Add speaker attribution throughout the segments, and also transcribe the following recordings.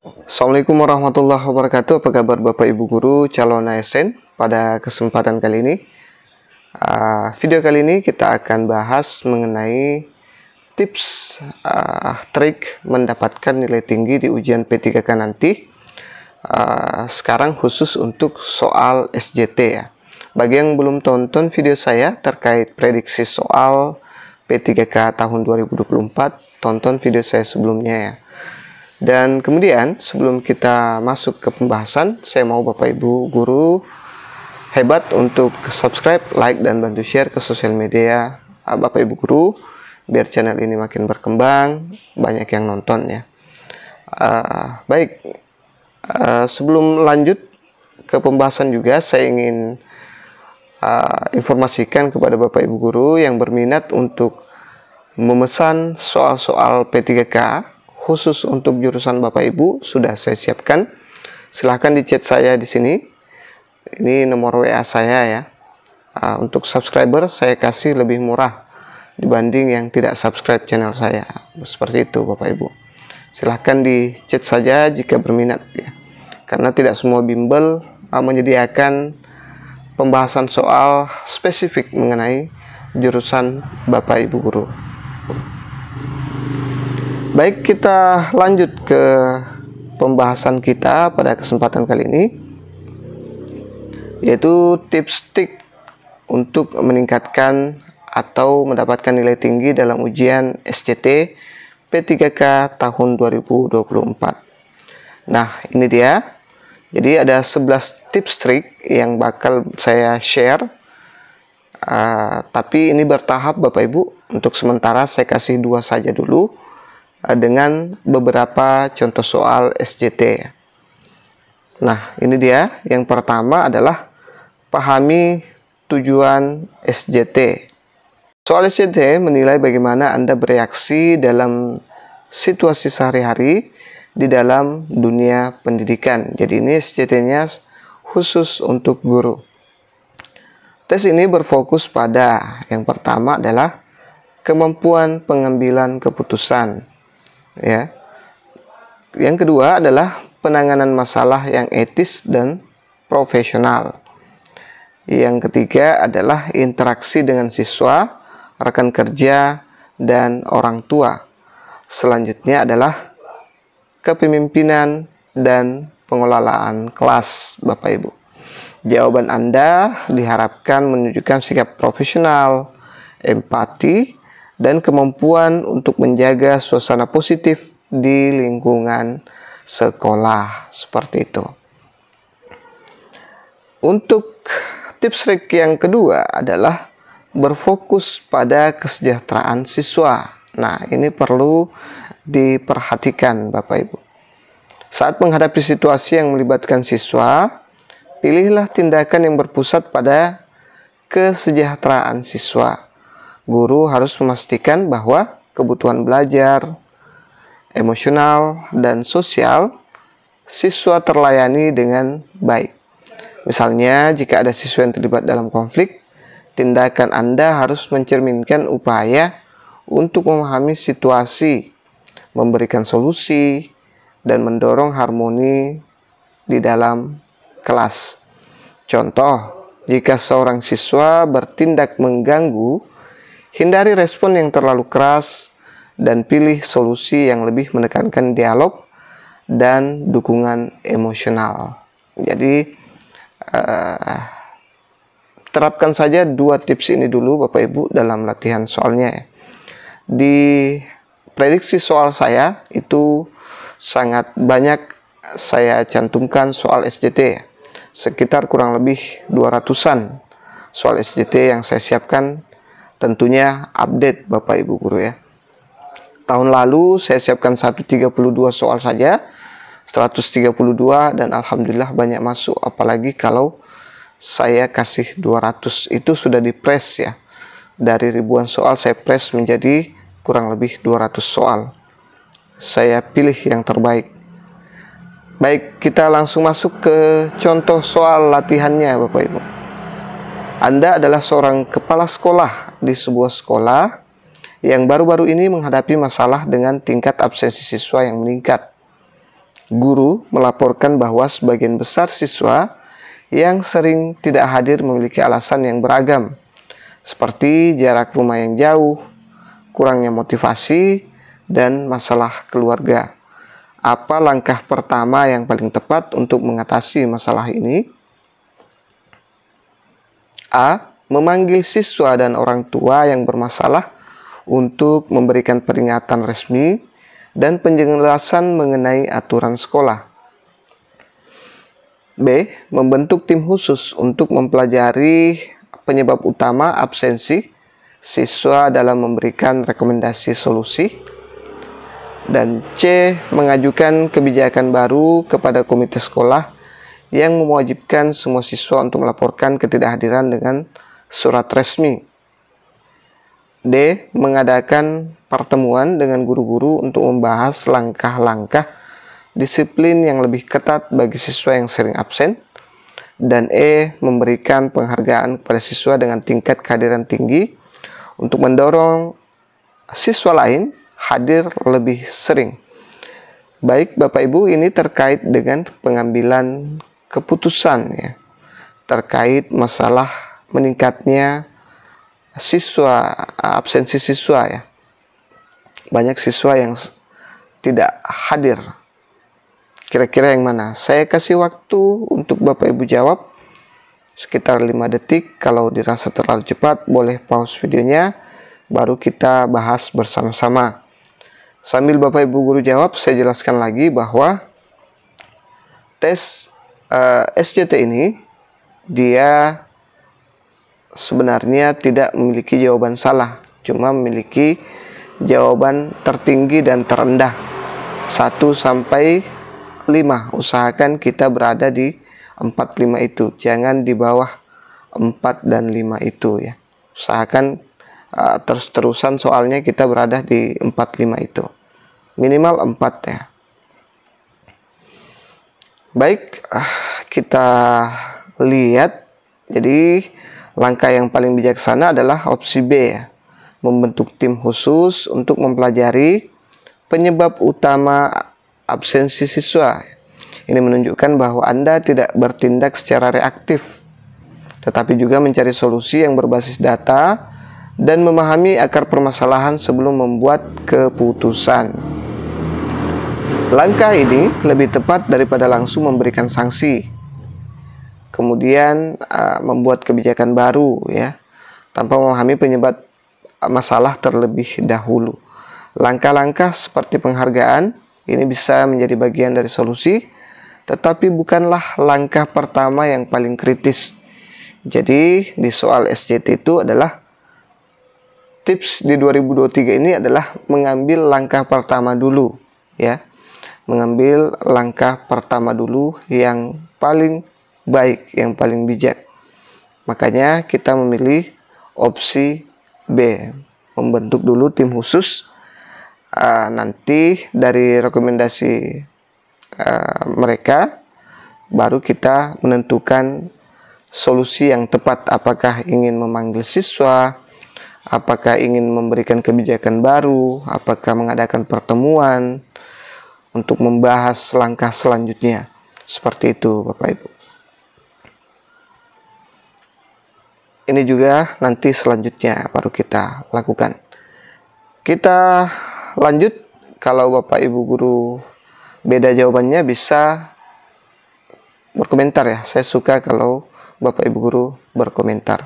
Speaker 1: Assalamualaikum warahmatullahi wabarakatuh. Apa kabar Bapak Ibu Guru calon ASN? Pada kesempatan kali ini, video kali ini kita akan bahas mengenai tips trik mendapatkan nilai tinggi di ujian P3K nanti. Sekarang khusus untuk soal SJT ya. Bagi yang belum tonton video saya terkait prediksi soal P3K tahun 2024, tonton video saya sebelumnya ya. Dan kemudian sebelum kita masuk ke pembahasan, saya mau Bapak Ibu Guru hebat untuk subscribe, like, dan bantu share ke sosial media Bapak Ibu Guru biar channel ini makin berkembang, banyak yang nonton ya. Sebelum lanjut ke pembahasan juga saya ingin informasikan kepada Bapak Ibu Guru yang berminat untuk memesan soal-soal P3K khusus untuk jurusan Bapak Ibu sudah saya siapkan. Silahkan di chat saya di sini. Ini nomor WA saya ya. Untuk subscriber saya kasih lebih murah dibanding yang tidak subscribe channel saya. Seperti itu Bapak Ibu. Silahkan di chat saja jika berminat ya. Karena tidak semua bimbel menyediakan pembahasan soal spesifik mengenai jurusan Bapak Ibu Guru. Baik, kita lanjut ke pembahasan kita pada kesempatan kali ini, yaitu tips trik untuk meningkatkan atau mendapatkan nilai tinggi dalam ujian SJT P3K tahun 2024. Nah, ini dia. Jadi ada 11 tips trik yang bakal saya share. Tapi ini bertahap Bapak Ibu. Untuk sementara saya kasih 2 saja dulu, dengan beberapa contoh soal SJT. Nah, ini dia. Yang pertama adalah pahami tujuan SJT. Soal SJT menilai bagaimana Anda bereaksi dalam situasi sehari-hari di dalam dunia pendidikan. Jadi ini SJT-nya khusus untuk guru. Tes ini berfokus pada yang pertama adalah kemampuan pengambilan keputusan. Ya. Yang kedua adalah penanganan masalah yang etis dan profesional. Yang ketiga adalah interaksi dengan siswa, rekan kerja, dan orang tua. Selanjutnya adalah kepemimpinan dan pengelolaan kelas, Bapak Ibu. Jawaban Anda diharapkan menunjukkan sikap profesional, empati, dan kemampuan untuk menjaga suasana positif di lingkungan sekolah. Seperti itu. Untuk tips trik yang kedua adalah berfokus pada kesejahteraan siswa. Nah, ini perlu diperhatikan Bapak Ibu. Saat menghadapi situasi yang melibatkan siswa, pilihlah tindakan yang berpusat pada kesejahteraan siswa. Guru harus memastikan bahwa kebutuhan belajar, emosional, dan sosial siswa terlayani dengan baik. Misalnya, jika ada siswa yang terlibat dalam konflik, tindakan Anda harus mencerminkan upaya untuk memahami situasi, memberikan solusi, dan mendorong harmoni di dalam kelas. Contoh, jika seorang siswa bertindak mengganggu, hindari respon yang terlalu keras dan pilih solusi yang lebih menekankan dialog dan dukungan emosional. Jadi, terapkan saja 2 tips ini dulu Bapak Ibu dalam latihan soalnya. Di prediksi soal saya itu sangat banyak saya cantumkan soal SJT. Sekitar kurang lebih 200-an soal SJT yang saya siapkan. Tentunya update Bapak Ibu Guru ya. Tahun lalu saya siapkan 132 soal saja, 132, dan alhamdulillah banyak masuk. Apalagi kalau saya kasih 200, itu sudah di-press ya. Dari ribuan soal saya press menjadi kurang lebih 200 soal. Saya pilih yang terbaik. Baik, kita langsung masuk ke contoh soal latihannya Bapak Ibu. Anda adalah seorang kepala sekolah di sebuah sekolah yang baru-baru ini menghadapi masalah dengan tingkat absensi siswa yang meningkat. Guru melaporkan bahwa sebagian besar siswa yang sering tidak hadir memiliki alasan yang beragam, seperti jarak rumah yang jauh, kurangnya motivasi, dan masalah keluarga. Apa langkah pertama yang paling tepat untuk mengatasi masalah ini? A. Memanggil siswa dan orang tua yang bermasalah untuk memberikan peringatan resmi dan penjelasan mengenai aturan sekolah. B. Membentuk tim khusus untuk mempelajari penyebab utama absensi siswa dalam memberikan rekomendasi solusi. Dan C. Mengajukan kebijakan baru kepada komite sekolah yang mewajibkan semua siswa untuk melaporkan ketidakhadiran dengan surat resmi. D. Mengadakan pertemuan dengan guru-guru untuk membahas langkah-langkah disiplin yang lebih ketat bagi siswa yang sering absen. Dan E. Memberikan penghargaan kepada siswa dengan tingkat kehadiran tinggi untuk mendorong siswa lain hadir lebih sering. Baik Bapak Ibu, ini terkait dengan pengambilan keputusan ya, terkait masalah meningkatnya absensi siswa ya. Banyak siswa yang tidak hadir. Kira-kira yang mana? Saya kasih waktu untuk Bapak Ibu jawab sekitar 5 detik. Kalau dirasa terlalu cepat, boleh pause videonya, baru kita bahas bersama-sama. Sambil Bapak Ibu guru jawab, saya jelaskan lagi bahwa tes SJT ini dia sebenarnya tidak memiliki jawaban salah, cuma memiliki jawaban tertinggi dan terendah 1 sampai 5. Usahakan kita berada di 4-5 itu, jangan di bawah 4 dan 5 itu ya. Usahakan terus-terusan soalnya kita berada di 4-5 itu, minimal 4 ya. Baik, kita lihat. Jadi langkah yang paling bijaksana adalah opsi B ya. Membentuk tim khusus untuk mempelajari penyebab utama absensi siswa. Ini menunjukkan bahwa Anda tidak bertindak secara reaktif, tetapi juga mencari solusi yang berbasis data dan memahami akar permasalahan sebelum membuat keputusan. Langkah ini lebih tepat daripada langsung memberikan sanksi, kemudian membuat kebijakan baru ya, tanpa memahami penyebab masalah terlebih dahulu. Langkah-langkah seperti penghargaan ini bisa menjadi bagian dari solusi, tetapi bukanlah langkah pertama yang paling kritis. Jadi di soal SJT itu adalah tips di 2023 ini adalah mengambil langkah pertama dulu ya. Mengambil langkah pertama dulu yang paling baik, yang paling bijak. Makanya kita memilih opsi B, membentuk dulu tim khusus. Nanti dari rekomendasi mereka baru kita menentukan solusi yang tepat, apakah ingin memanggil siswa, apakah ingin memberikan kebijakan baru, apakah mengadakan pertemuan untuk membahas langkah selanjutnya. Seperti itu Bapak Ibu. Ini juga nanti selanjutnya baru kita lakukan. Kita lanjut. Kalau Bapak Ibu guru beda jawabannya bisa berkomentar ya. Saya suka kalau Bapak Ibu guru berkomentar.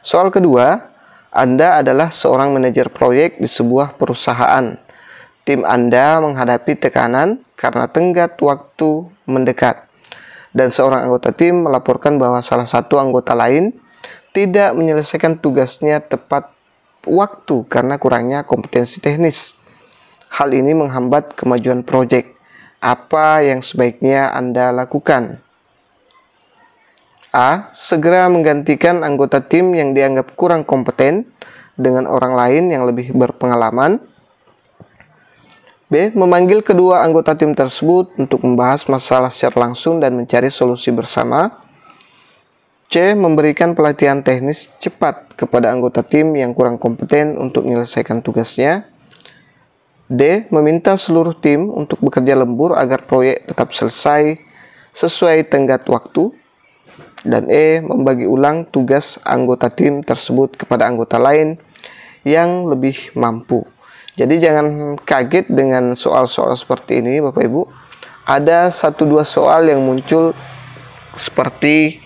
Speaker 1: Soal kedua, Anda adalah seorang manajer proyek di sebuah perusahaan. Tim Anda menghadapi tekanan karena tenggat waktu mendekat. Dan seorang anggota tim melaporkan bahwa salah satu anggota lain tidak menyelesaikan tugasnya tepat waktu karena kurangnya kompetensi teknis. Hal ini menghambat kemajuan proyek. Apa yang sebaiknya Anda lakukan? A. Segera menggantikan anggota tim yang dianggap kurang kompeten dengan orang lain yang lebih berpengalaman. B. Memanggil kedua anggota tim tersebut untuk membahas masalah secara langsung dan mencari solusi bersama. C. Memberikan pelatihan teknis cepat kepada anggota tim yang kurang kompeten untuk menyelesaikan tugasnya. D. Meminta seluruh tim untuk bekerja lembur agar proyek tetap selesai sesuai tenggat waktu. Dan E. Membagi ulang tugas anggota tim tersebut kepada anggota lain yang lebih mampu. Jadi jangan kaget dengan soal-soal seperti ini Bapak Ibu. Ada 1-2 soal yang muncul seperti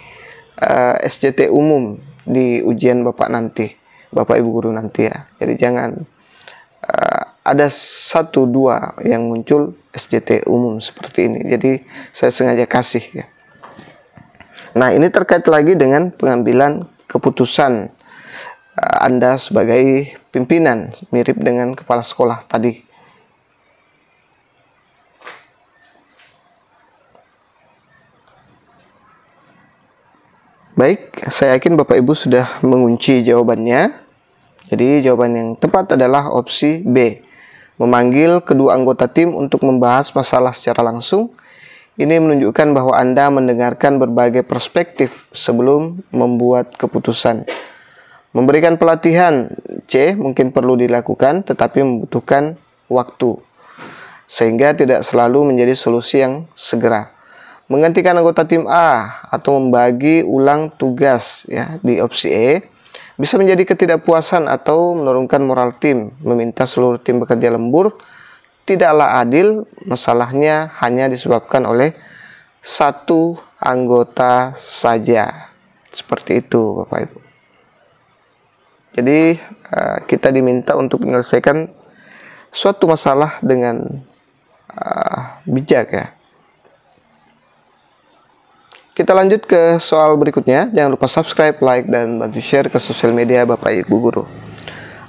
Speaker 1: SJT umum di ujian Bapak nanti, Bapak Ibu guru nanti ya. Jadi jangan ada 1-2 yang muncul SJT umum seperti ini. Jadi saya sengaja kasih ya. Nah, ini terkait lagi dengan pengambilan keputusan Anda sebagai pimpinan, mirip dengan kepala sekolah tadi. Baik, saya yakin Bapak Ibu sudah mengunci jawabannya. Jadi jawaban yang tepat adalah opsi B. Memanggil kedua anggota tim untuk membahas masalah secara langsung. Ini menunjukkan bahwa Anda mendengarkan berbagai perspektif sebelum membuat keputusan. Memberikan pelatihan, C, mungkin perlu dilakukan tetapi membutuhkan waktu, sehingga tidak selalu menjadi solusi yang segera. Menggantikan anggota tim A atau membagi ulang tugas ya di opsi E bisa menjadi ketidakpuasan atau menurunkan moral tim. Meminta seluruh tim bekerja lembur tidaklah adil, masalahnya hanya disebabkan oleh satu anggota saja. Seperti itu Bapak Ibu. Jadi kita diminta untuk menyelesaikan suatu masalah dengan bijak ya. Kita lanjut ke soal berikutnya. Jangan lupa subscribe, like, dan bantu share ke sosial media Bapak Ibu Guru.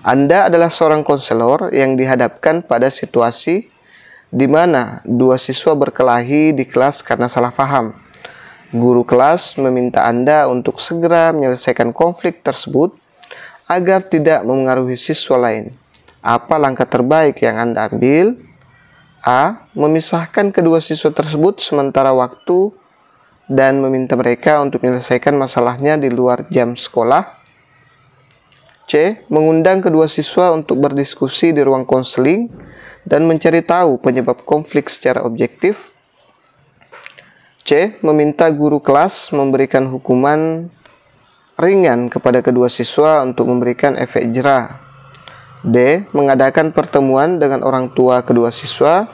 Speaker 1: Anda adalah seorang konselor yang dihadapkan pada situasi di mana dua siswa berkelahi di kelas karena salah paham. Guru kelas meminta Anda untuk segera menyelesaikan konflik tersebut agar tidak memengaruhi siswa lain. Apa langkah terbaik yang Anda ambil? A. Memisahkan kedua siswa tersebut sementara waktu dan meminta mereka untuk menyelesaikan masalahnya di luar jam sekolah. C. Mengundang kedua siswa untuk berdiskusi di ruang konseling dan mencari tahu penyebab konflik secara objektif. C. Meminta guru kelas memberikan hukuman ringan kepada kedua siswa untuk memberikan efek jera. D. Mengadakan pertemuan dengan orang tua kedua siswa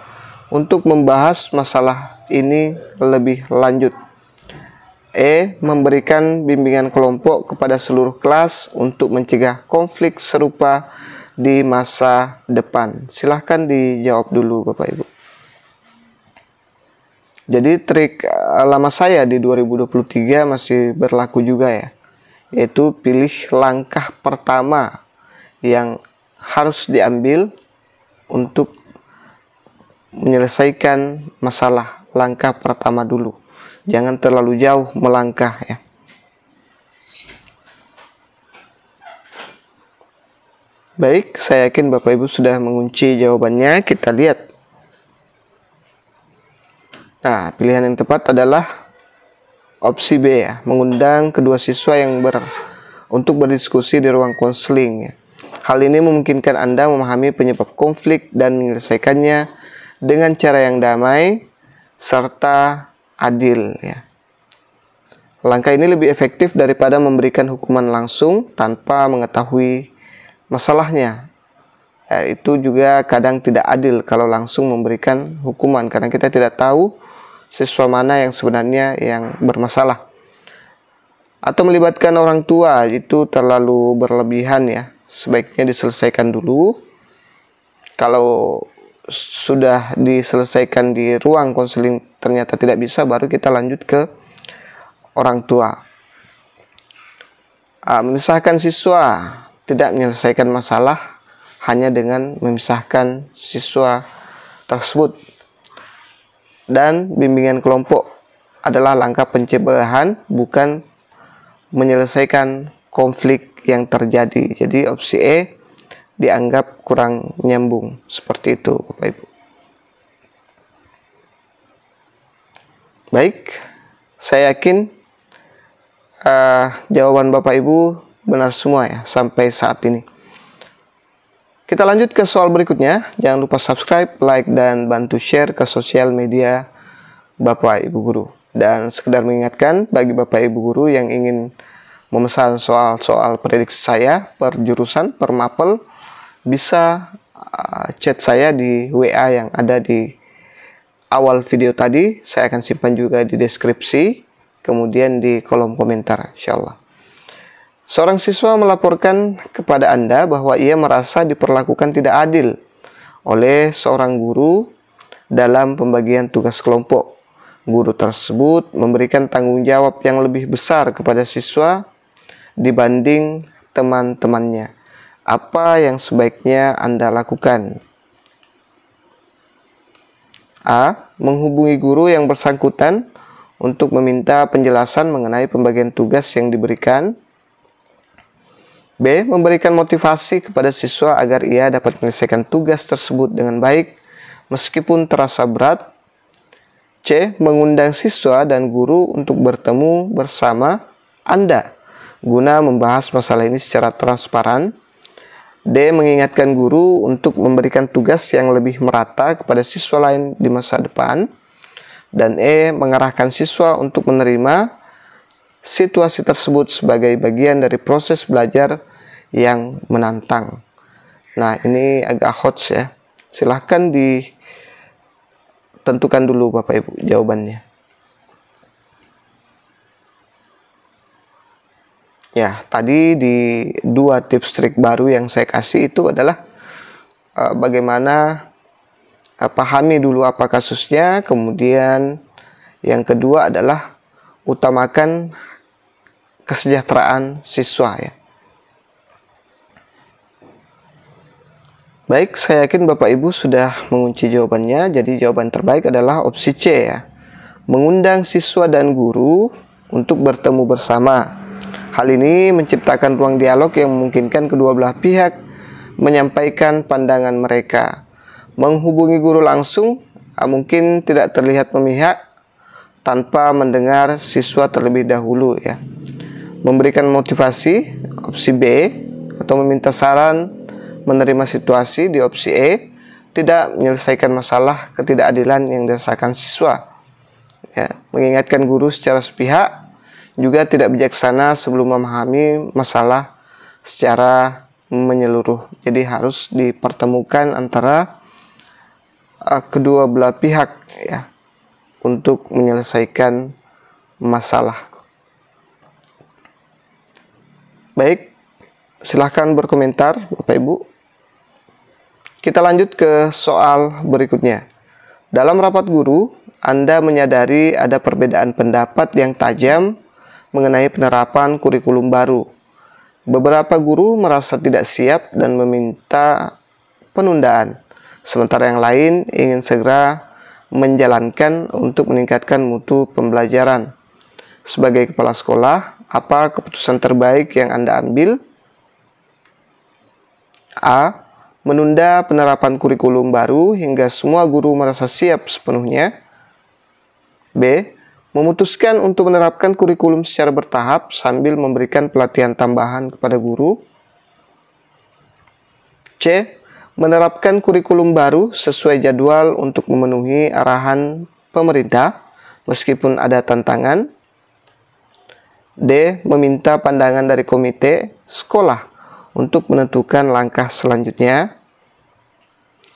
Speaker 1: untuk membahas masalah ini lebih lanjut. E. Memberikan bimbingan kelompok kepada seluruh kelas untuk mencegah konflik serupa di masa depan. Silahkan dijawab dulu Bapak Ibu. Jadi trik lama saya di 2023 masih berlaku juga ya, yaitu pilih langkah pertama yang harus diambil untuk menyelesaikan masalah. Langkah pertama dulu, jangan terlalu jauh melangkah ya. Baik, saya yakin Bapak Ibu sudah mengunci jawabannya. Kita lihat. Nah, pilihan yang tepat adalah opsi B ya, mengundang kedua siswa yang untuk berdiskusi di ruang konseling ya. Hal ini memungkinkan Anda memahami penyebab konflik dan menyelesaikannya dengan cara yang damai serta adil ya. Langkah ini lebih efektif daripada memberikan hukuman langsung tanpa mengetahui masalahnya. Itu juga kadang tidak adil kalau langsung memberikan hukuman karena kita tidak tahu siswa mana yang sebenarnya yang bermasalah. Atau melibatkan orang tua itu terlalu berlebihan ya. Sebaiknya diselesaikan dulu. Kalau sudah diselesaikan di ruang konseling ternyata tidak bisa, baru kita lanjut ke orang tua. Memisahkan siswa, tidak menyelesaikan masalah hanya dengan memisahkan siswa tersebut. Dan bimbingan kelompok adalah langkah pencegahan, bukan menyelesaikan konflik yang terjadi. Jadi opsi E dianggap kurang nyambung. Seperti itu Bapak Ibu. Baik, saya yakin jawaban Bapak Ibu benar semua ya sampai saat ini. Kita lanjut ke soal berikutnya. Jangan lupa subscribe, like, dan bantu share ke sosial media Bapak Ibu Guru. Dan sekedar mengingatkan bagi Bapak Ibu Guru yang ingin memesan soal-soal prediksi saya per jurusan, per mapel, bisa chat saya di WA yang ada di awal video tadi. Saya akan simpan juga di deskripsi, kemudian di kolom komentar, insyaallah. Seorang siswa melaporkan kepada Anda bahwa ia merasa diperlakukan tidak adil oleh seorang guru dalam pembagian tugas kelompok. Guru tersebut memberikan tanggung jawab yang lebih besar kepada siswa dibanding teman-temannya. Apa yang sebaiknya Anda lakukan? A. Menghubungi guru yang bersangkutan untuk meminta penjelasan mengenai pembagian tugas yang diberikan. B. Memberikan motivasi kepada siswa agar ia dapat menyelesaikan tugas tersebut dengan baik meskipun terasa berat. C. Mengundang siswa dan guru untuk bertemu bersama Anda guna membahas masalah ini secara transparan. D. Mengingatkan guru untuk memberikan tugas yang lebih merata kepada siswa lain di masa depan. Dan E. Mengarahkan siswa untuk menerima situasi tersebut sebagai bagian dari proses belajar yang menantang. Nah, ini agak hot ya. Silahkan ditentukan dulu Bapak Ibu jawabannya. Ya, tadi di 2 tips trik baru yang saya kasih itu adalah bagaimana pahami dulu apa kasusnya, kemudian yang kedua adalah utamakan kesejahteraan siswa ya. Baik, saya yakin Bapak Ibu sudah mengunci jawabannya. Jadi jawaban terbaik adalah opsi C ya. Mengundang siswa dan guru untuk bertemu bersama. Hal ini menciptakan ruang dialog yang memungkinkan kedua belah pihak menyampaikan pandangan mereka. Menghubungi guru langsung mungkin tidak terlihat memihak tanpa mendengar siswa terlebih dahulu ya. Memberikan motivasi, opsi B, atau meminta saran, menerima situasi di opsi E, tidak menyelesaikan masalah ketidakadilan yang dirasakan siswa ya. Mengingatkan guru secara sepihak juga tidak bijaksana sebelum memahami masalah secara menyeluruh. Jadi harus dipertemukan antara kedua belah pihak ya untuk menyelesaikan masalah. Baik, silahkan berkomentar Bapak Ibu. Kita lanjut ke soal berikutnya. Dalam rapat guru, Anda menyadari ada perbedaan pendapat yang tajam mengenai penerapan kurikulum baru. Beberapa guru merasa tidak siap dan meminta penundaan, sementara yang lain ingin segera menjalankan untuk meningkatkan mutu pembelajaran. Sebagai kepala sekolah, apa keputusan terbaik yang Anda ambil? A. Menunda penerapan kurikulum baru hingga semua guru merasa siap sepenuhnya. B. Memutuskan untuk menerapkan kurikulum secara bertahap sambil memberikan pelatihan tambahan kepada guru. C. Menerapkan kurikulum baru sesuai jadwal untuk memenuhi arahan pemerintah meskipun ada tantangan. D. Meminta pandangan dari komite sekolah untuk menentukan langkah selanjutnya.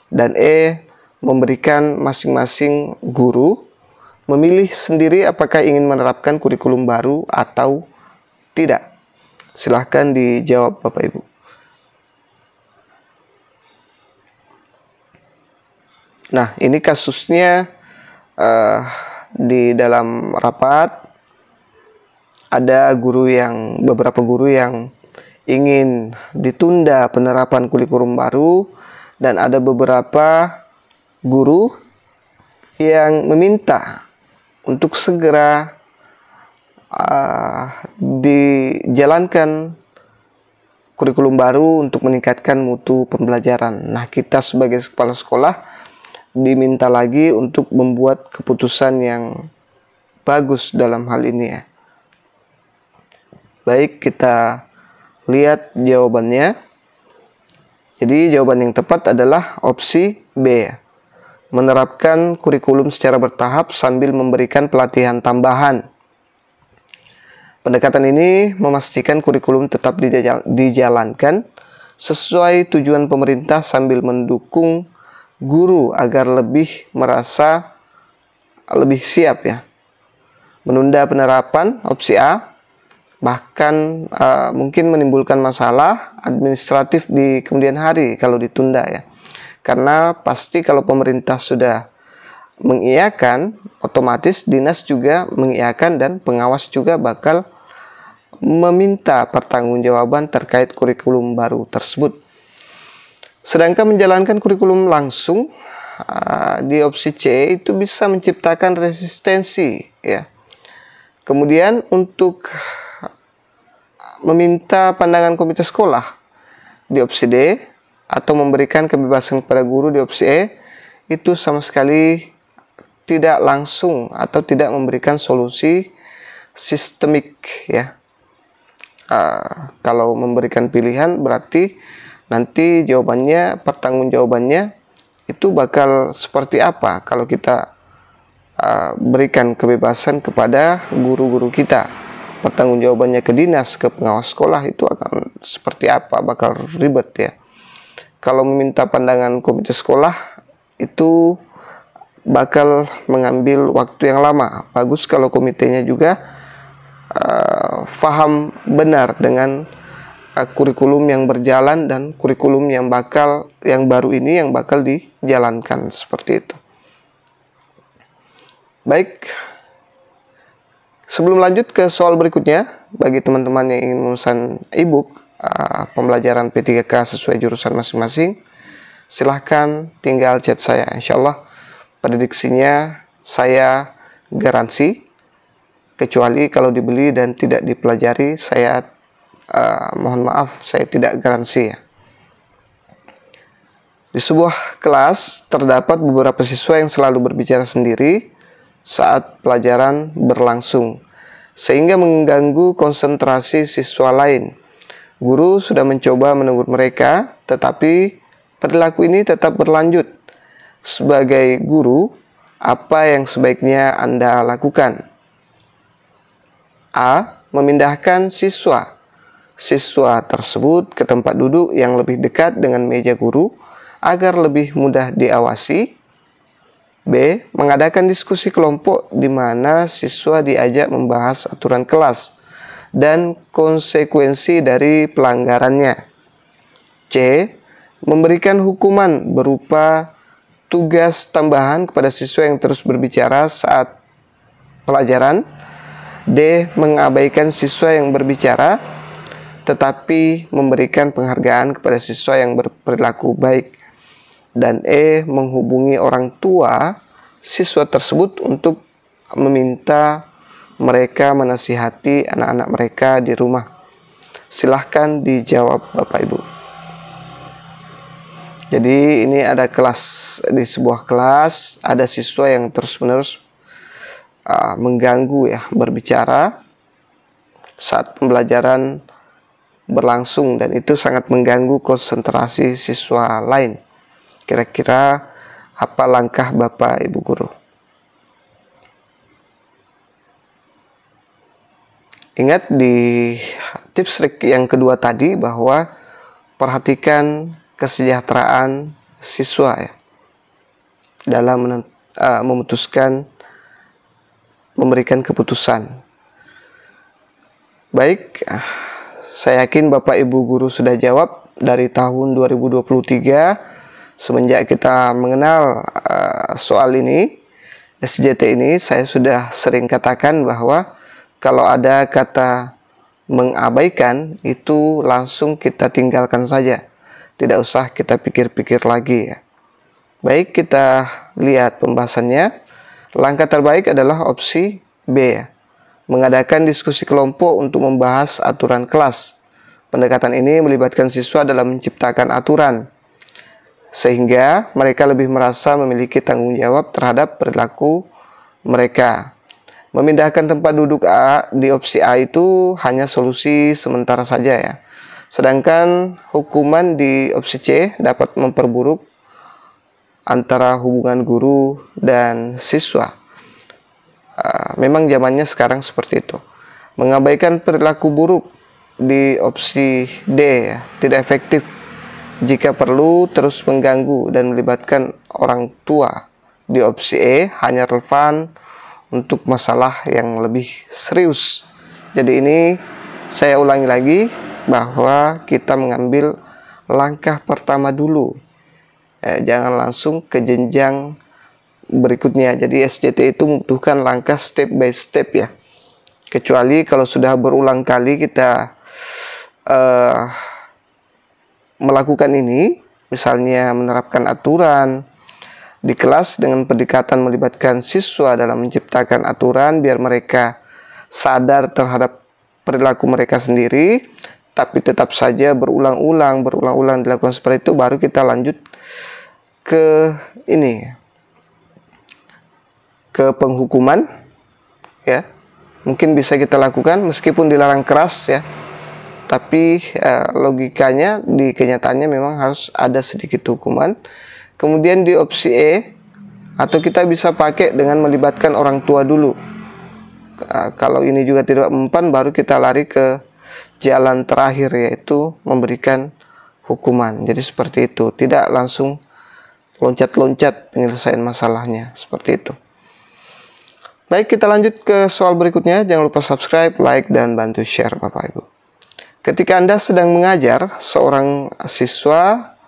Speaker 1: Dan E. Memberikan masing-masing guru memilih sendiri apakah ingin menerapkan kurikulum baru atau tidak. Silahkan dijawab Bapak Ibu. Nah, ini kasusnya di dalam rapat ada beberapa guru yang ingin ditunda penerapan kurikulum baru, dan ada beberapa guru yang meminta untuk segera dijalankan kurikulum baru untuk meningkatkan mutu pembelajaran. Nah, kita sebagai kepala sekolah diminta lagi untuk membuat keputusan yang bagus dalam hal ini ya. Baik, kita lihat jawabannya. Jadi jawaban yang tepat adalah opsi B. Menerapkan kurikulum secara bertahap sambil memberikan pelatihan tambahan. Pendekatan ini memastikan kurikulum tetap dijalankan sesuai tujuan pemerintah sambil mendukung guru agar lebih merasa lebih siap ya. Menunda penerapan opsi A, bahkan mungkin menimbulkan masalah administratif di kemudian hari kalau ditunda ya. Karena pasti kalau pemerintah sudah mengiyakan, otomatis dinas juga mengiyakan dan pengawas juga bakal meminta pertanggungjawaban terkait kurikulum baru tersebut. Sedangkan menjalankan kurikulum langsung di opsi C itu bisa menciptakan resistensi ya. Kemudian untuk meminta pandangan komite sekolah di opsi D atau memberikan kebebasan kepada guru di opsi E itu sama sekali tidak langsung atau tidak memberikan solusi sistemik ya. Kalau memberikan pilihan berarti nanti jawabannya, pertanggungjawabannya itu bakal seperti apa kalau kita berikan kebebasan kepada guru-guru kita. Pertanggungjawabannya ke dinas, ke pengawas sekolah itu akan seperti apa, bakal ribet ya. Kalau meminta pandangan komite sekolah itu bakal mengambil waktu yang lama. Bagus kalau komitenya juga faham benar dengan kurikulum yang berjalan dan kurikulum yang baru ini yang bakal dijalankan seperti itu. Baik, sebelum lanjut ke soal berikutnya, bagi teman-teman yang ingin memesan e-book pembelajaran P3K sesuai jurusan masing-masing, silahkan tinggal chat saya. Insya Allah prediksinya saya garansi. Kecuali kalau dibeli dan tidak dipelajari, saya mohon maaf, saya tidak garansi ya. Di sebuah kelas terdapat beberapa siswa yang selalu berbicara sendiri saat pelajaran berlangsung, sehingga mengganggu konsentrasi siswa lain. Guru sudah mencoba menegur mereka, tetapi perilaku ini tetap berlanjut. Sebagai guru, apa yang sebaiknya Anda lakukan? A. Memindahkan siswa tersebut ke tempat duduk yang lebih dekat dengan meja guru agar lebih mudah diawasi. B. Mengadakan diskusi kelompok di mana siswa diajak membahas aturan kelas dan konsekuensi dari pelanggarannya. C. Memberikan hukuman berupa tugas tambahan kepada siswa yang terus berbicara saat pelajaran. D. Mengabaikan siswa yang berbicara tetapi memberikan penghargaan kepada siswa yang berperilaku baik. Dan E. Menghubungi orang tua siswa tersebut untuk meminta mereka menasihati anak-anak mereka di rumah. Silahkan dijawab Bapak Ibu. Jadi ini ada kelas, di sebuah kelas ada siswa yang terus-menerus mengganggu ya, berbicara saat pembelajaran berlangsung dan itu sangat mengganggu konsentrasi siswa lain. Kira-kira apa langkah Bapak Ibu guru? Ingat di tips yang kedua tadi bahwa perhatikan kesejahteraan siswa ya dalam memutuskan memberikan keputusan. Baik, saya yakin Bapak Ibu guru sudah jawab. Dari tahun 2023 semenjak kita mengenal soal ini, SJT ini, saya sudah sering katakan bahwa kalau ada kata mengabaikan itu langsung kita tinggalkan saja, tidak usah kita pikir-pikir lagi ya. Baik, kita lihat pembahasannya. Langkah terbaik adalah opsi B, mengadakan diskusi kelompok untuk membahas aturan kelas. Pendekatan ini melibatkan siswa dalam menciptakan aturan, sehingga mereka lebih merasa memiliki tanggung jawab terhadap perilaku mereka. Memindahkan tempat duduk A di opsi A itu hanya solusi sementara saja ya. Sedangkan hukuman di opsi C dapat memperburuk antara hubungan guru dan siswa. Memang zamannya sekarang seperti itu. Mengabaikan perilaku buruk di opsi D ya, tidak efektif jika perlu terus mengganggu dan melibatkan orang tua. Di opsi E hanya relevan untuk masalah yang lebih serius. Jadi ini saya ulangi lagi bahwa kita mengambil langkah pertama dulu. Jangan langsung ke jenjang berikutnya. Jadi SJT itu membutuhkan langkah step by step ya. Kecuali kalau sudah berulang kali kita melakukan ini, misalnya menerapkan aturan di kelas dengan pendekatan melibatkan siswa dalam menciptakan aturan biar mereka sadar terhadap perilaku mereka sendiri, tapi tetap saja berulang-ulang dilakukan seperti itu, baru kita lanjut ke ini, ke penghukuman ya. Mungkin bisa kita lakukan meskipun dilarang keras ya, tapi logikanya di kenyataannya memang harus ada sedikit hukuman. Kemudian di opsi E, atau kita bisa pakai dengan melibatkan orang tua dulu. Kalau ini juga tidak mempan, baru kita lari ke jalan terakhir, yaitu memberikan hukuman. Jadi seperti itu, tidak langsung loncat-loncat penyelesaian masalahnya, seperti itu. Baik, kita lanjut ke soal berikutnya. Jangan lupa subscribe, like, dan bantu share Bapak Ibu. Ketika Anda sedang mengajar, seorang siswa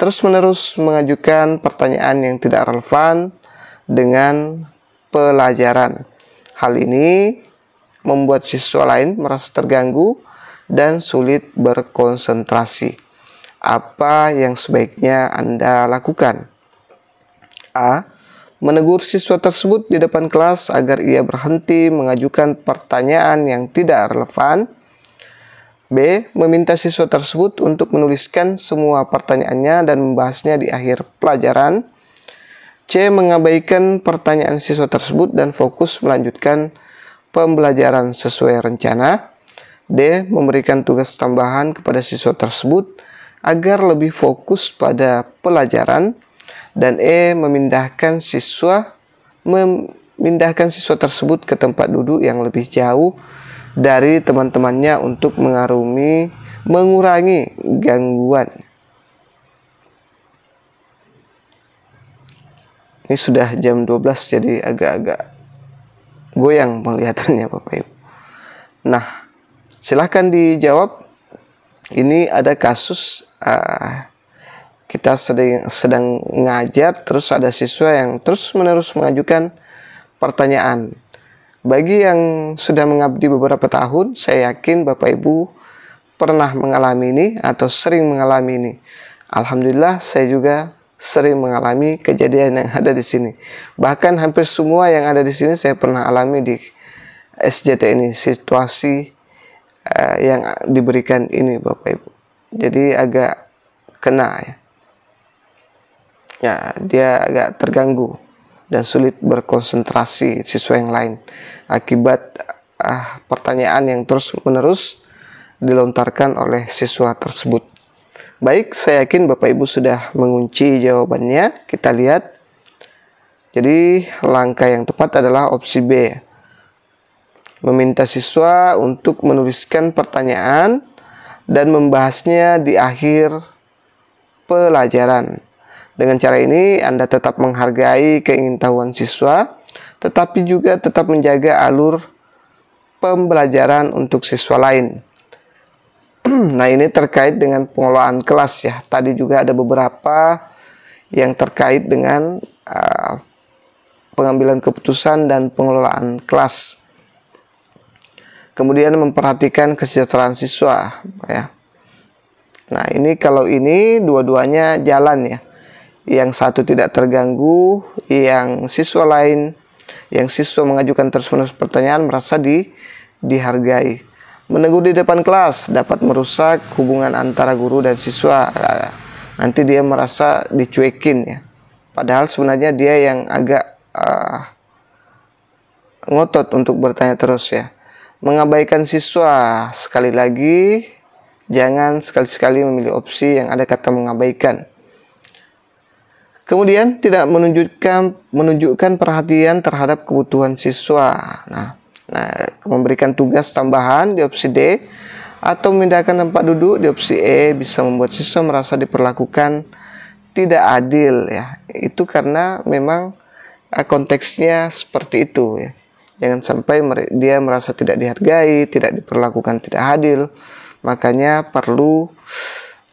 Speaker 1: terus-menerus mengajukan pertanyaan yang tidak relevan dengan pelajaran. Hal ini membuat siswa lain merasa terganggu dan sulit berkonsentrasi. Apa yang sebaiknya Anda lakukan? A. Menegur siswa tersebut di depan kelas agar ia berhenti mengajukan pertanyaan yang tidak relevan. B. Meminta siswa tersebut untuk menuliskan semua pertanyaannya dan membahasnya di akhir pelajaran. C. Mengabaikan pertanyaan siswa tersebut dan fokus melanjutkan pembelajaran sesuai rencana. D. Memberikan tugas tambahan kepada siswa tersebut agar lebih fokus pada pelajaran. Dan E. Memindahkan siswa tersebut ke tempat duduk yang lebih jauh dari teman-temannya untuk mengurangi gangguan. Ini sudah jam 12, jadi agak-agak goyang penglihatannya Bapak Ibu. Nah, silahkan dijawab. Ini ada kasus kita sedang ngajar, terus ada siswa yang terus-menerus mengajukan pertanyaan. Bagi yang sudah mengabdi beberapa tahun, saya yakin Bapak Ibu pernah mengalami ini atau sering mengalami ini. Alhamdulillah, saya juga sering mengalami kejadian yang ada di sini. Bahkan hampir semua yang ada di sini saya pernah alami di SJT ini, situasi yang diberikan ini Bapak Ibu. Jadi agak kena ya. Ya, dia agak terganggu dan sulit berkonsentrasi siswa yang lain akibat pertanyaan yang terus-menerus dilontarkan oleh siswa tersebut. Baik, saya yakin Bapak Ibu sudah mengunci jawabannya. Kita lihat. Jadi, langkah yang tepat adalah opsi B. Meminta siswa untuk menuliskan pertanyaan dan membahasnya di akhir pelajaran. Dengan cara ini, Anda tetap menghargai keingintahuan siswa, tetapi juga tetap menjaga alur pembelajaran untuk siswa lain. Nah, ini terkait dengan pengelolaan kelas ya. Tadi juga ada beberapa yang terkait dengan pengambilan keputusan dan pengelolaan kelas. Kemudian memperhatikan kesejahteraan siswa ya. Nah, ini kalau ini dua-duanya jalan ya. Yang satu tidak terganggu, yang siswa mengajukan terus-menerus pertanyaan merasa dihargai. Menegur di depan kelas dapat merusak hubungan antara guru dan siswa. Nanti dia merasa dicuekin ya. Padahal sebenarnya dia yang agak ngotot untuk bertanya terus ya. Mengabaikan siswa, sekali lagi Jangan sekali-sekali memilih opsi yang ada kata mengabaikan. Kemudian tidak menunjukkan perhatian terhadap kebutuhan siswa. Nah, memberikan tugas tambahan di opsi D atau memindahkan tempat duduk di opsi E bisa membuat siswa merasa diperlakukan tidak adil ya. Itu karena memang konteksnya seperti itu ya. Jangan sampai dia merasa tidak dihargai, tidak diperlakukan tidak adil. Makanya perlu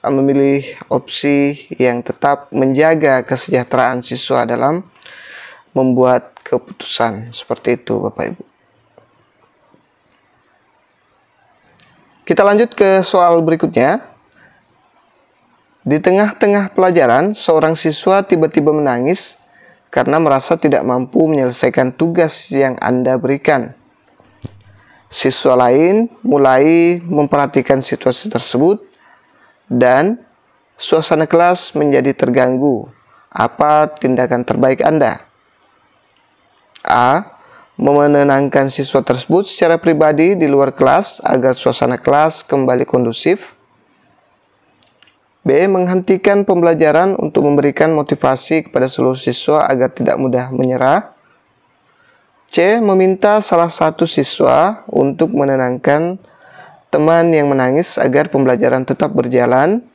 Speaker 1: memilih opsi yang tetap menjaga kesejahteraan siswa dalam membuat keputusan. Seperti itu Bapak Ibu. Kita lanjut ke soal berikutnya. Di tengah-tengah pelajaran, seorang siswa tiba-tiba menangis karena merasa tidak mampu menyelesaikan tugas yang Anda berikan. Siswa lain mulai memperhatikan situasi tersebut dan suasana kelas menjadi terganggu. Apa tindakan terbaik Anda? A. Menenangkan siswa tersebut secara pribadi di luar kelas agar suasana kelas kembali kondusif. B. Menghentikan pembelajaran untuk memberikan motivasi kepada seluruh siswa agar tidak mudah menyerah. C. Meminta salah satu siswa untuk menenangkan teman yang menangis agar pembelajaran tetap berjalan.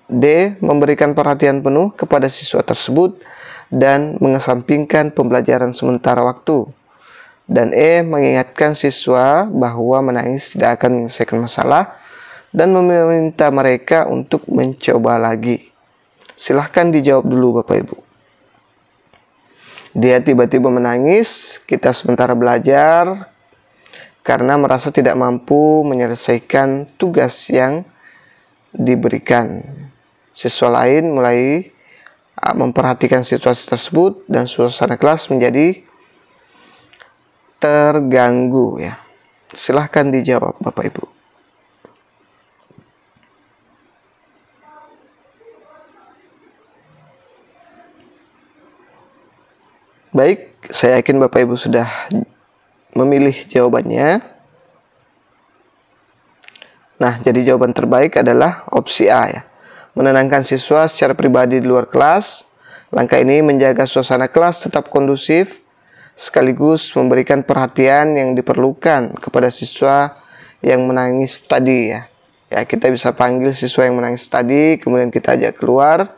Speaker 1: D. Memberikan perhatian penuh kepada siswa tersebut dan mengesampingkan pembelajaran sementara waktu. Dan E. Mengingatkan siswa bahwa menangis tidak akan menyelesaikan masalah dan meminta mereka untuk mencoba lagi. Silahkan dijawab dulu Bapak Ibu. Dia tiba-tiba menangis, kita sementara belajar karena merasa tidak mampu menyelesaikan tugas yang diberikan. Siswa lain mulai memperhatikan situasi tersebut dan suasana kelas menjadi terganggu ya. Silahkan dijawab Bapak Ibu. Baik, saya yakin Bapak Ibu sudah memilih jawabannya. Nah, jadi jawaban terbaik adalah opsi A ya. Menenangkan siswa secara pribadi di luar kelas. Langkah ini menjaga suasana kelas tetap kondusif, sekaligus memberikan perhatian yang diperlukan kepada siswa yang menangis tadi ya. Ya, kita bisa panggil siswa yang menangis tadi, kemudian kita ajak keluar.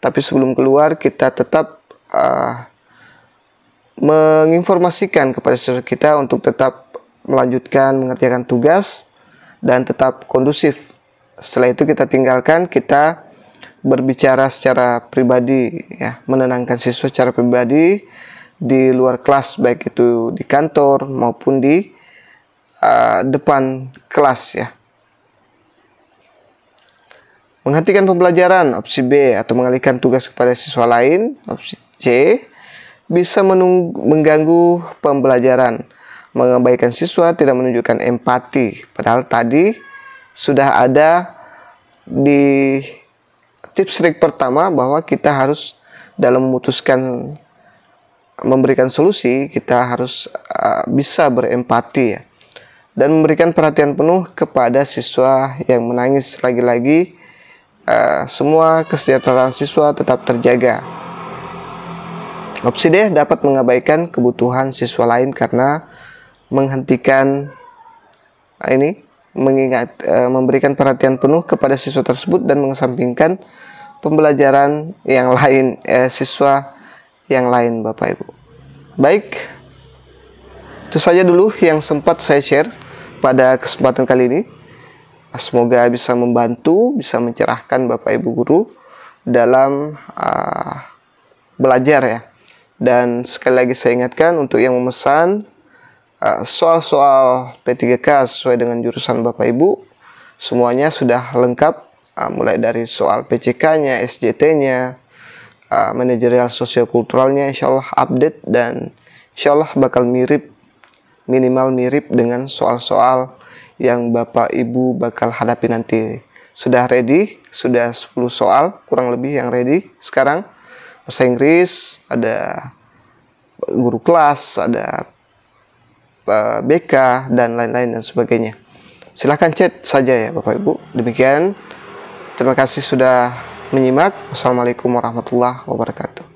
Speaker 1: Tapi sebelum keluar, kita tetap menginformasikan kepada siswa kita untuk tetap melanjutkan mengerjakan tugas dan tetap kondusif. Setelah itu kita tinggalkan, kita berbicara secara pribadi ya, menenangkan siswa secara pribadi di luar kelas, baik itu di kantor maupun di depan kelas ya. Menghentikan pembelajaran opsi B atau mengalihkan tugas kepada siswa lain opsi C bisa mengganggu pembelajaran, mengabaikan siswa, tidak menunjukkan empati. Padahal tadi sudah ada di tips trik pertama bahwa kita harus dalam memutuskan memberikan solusi, kita harus bisa berempati ya, dan memberikan perhatian penuh kepada siswa yang menangis. Lagi-lagi semua kesejahteraan siswa tetap terjaga. Opsi D dapat mengabaikan kebutuhan siswa lain karena menghentikan memberikan perhatian penuh kepada siswa tersebut dan mengesampingkan pembelajaran yang lain, siswa yang lain Bapak Ibu. Baik, itu saja dulu yang sempat saya share pada kesempatan kali ini. Semoga bisa membantu, bisa mencerahkan Bapak Ibu guru dalam belajar ya. Dan sekali lagi saya ingatkan untuk yang memesan soal-soal P3K sesuai dengan jurusan Bapak Ibu, semuanya sudah lengkap, mulai dari soal PCK-nya, SJT-nya, manajerial sosiokulturalnya, insya Allah update dan insya Allah bakal minimal mirip dengan soal-soal yang Bapak Ibu bakal hadapi nanti. Sudah ready, sudah 10 soal kurang lebih yang ready sekarang. Bahasa Inggris, ada guru kelas, ada BK dan lain-lain dan sebagainya. Silahkan chat saja ya Bapak Ibu. Demikian, terima kasih sudah menyimak. Wassalamualaikum warahmatullahi wabarakatuh.